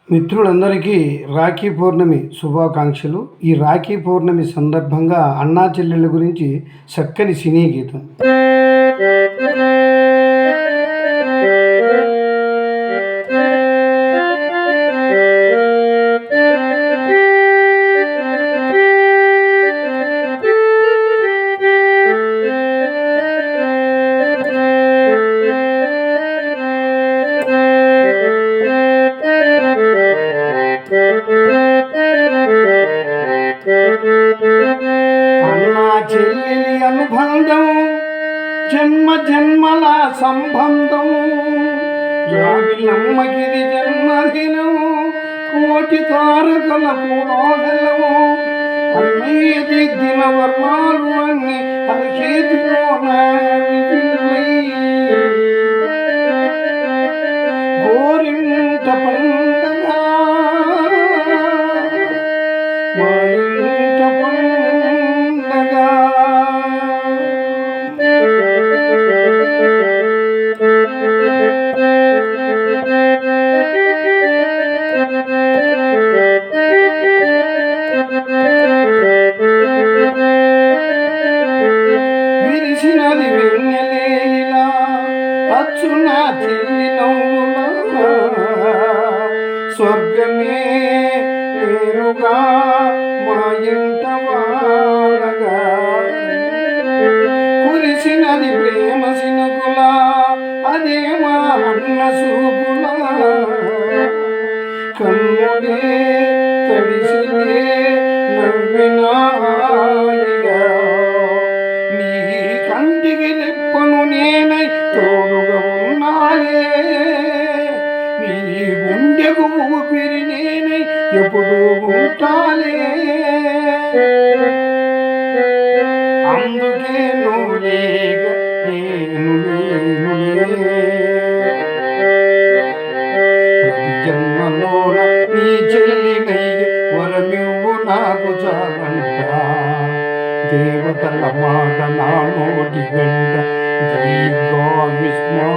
మిత్రులందరికీ రాఖీ పౌర్ణమి శుభాకాంక్షలు. ఈ రాఖీ పౌర్ణమి సందర్భంగా అన్నా చెల్లెళ్ళ గురించి చక్కని సినీ గీతం. అన్నా చెల్లెలి అనుబంధం జన్మ జన్మల సంబంధం, జాబిలమ్మగిరి జన్మదినం, కోటి తారకల పురోగలము, అన్నయ్య దిద్దిన వర్ణాలు అన్ని అరచేతిలో గోరింట పండగ ఇంట పండగ. విరిసినది వెన్నెలేలా అచ్చున చెల్లి నవ్వులా, స్వర్గమే నేరుగా మా ఇంట వాడగా, కురిసినది ప్రేమ సినుకులా అదే మా అన్న సూపులా, కన్నులే తడిసిలే నవ్వినాయిగా, నీ కంటికి రెప్పను నేనై తోడుగా ఉన్నాలే, నీ గుండెకు ఊపిరి నేనై ఎప్పుడు ఉంటాలే, అందుకే నువ్వు లేక నేను లేనులే, ప్రతి జన్మలోన నీ చెల్లినై వరమివ్వు నాకు చాలంట, దేవతల మాట నా నోటి వెంట జైగా విష్ణు.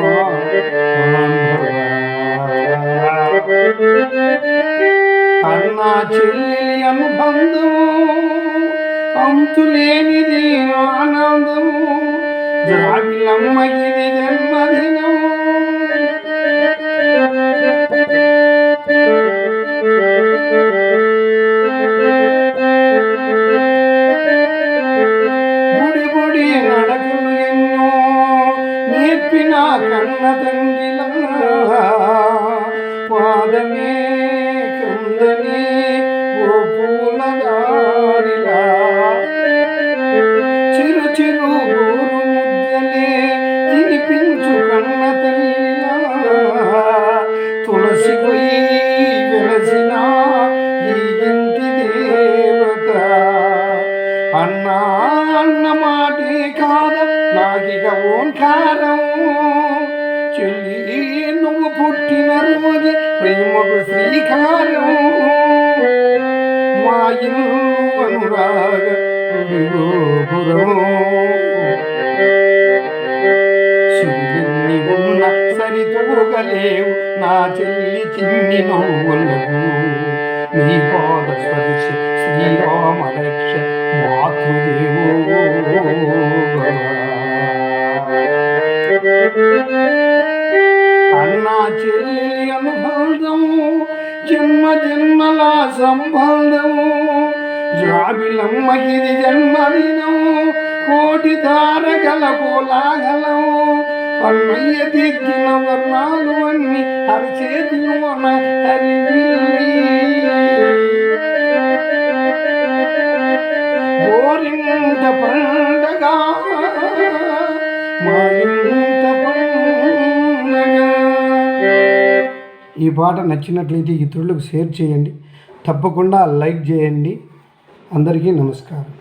అన్నా చెల్లెలి అనుబంధము అంతులేనిది ఆనందము, జాబిలమ్మగిరి జన్మదినము. గుడి గుడి నడకలు ఎన్నో నేర్పిన కన్న తండ్రిలా, పాదమే కందని ఓ పూల దాడిలా, చిరు చిరు గోరు ముద్దలే తినిపించు కన్న తల్లిలా, తులసి పోయి వెలసిన ఈ ఇంటి దేవత. అన్నా అన్న మాటే కాద నాకిక ఓంకారం, చెల్లి నువ్వు పుట్టిన రోజే ప్రేమకు శ్రీకారం, మా ఇల్లు అనురాగ సున్ని ఉన్న సరితూగలేవు నా చెల్లి చిన్ని నవ్వులకు, నీ పాద స్పర్శ శ్రీరామ రక్ష మాతృదేవో భవ. అన్నా చెల్లెలి అనుబంధము జన్మ జన్మల సంబంధము, జాబిలమ్మగిరి జన్మదినము, కోటి తారకల కోలాహలము, అన్నయ్య దిద్దిన వర్ణాలు అన్ని అరచేతిలోన హరివిల్లి, గోరింట పండగ మా ఇంట పండగ. ఈ పాట నచ్చినట్లయితే ఇతరులకు షేర్ చేయండి, తప్పకుండా లైక్ చేయండి. అందరికీ నమస్కారం.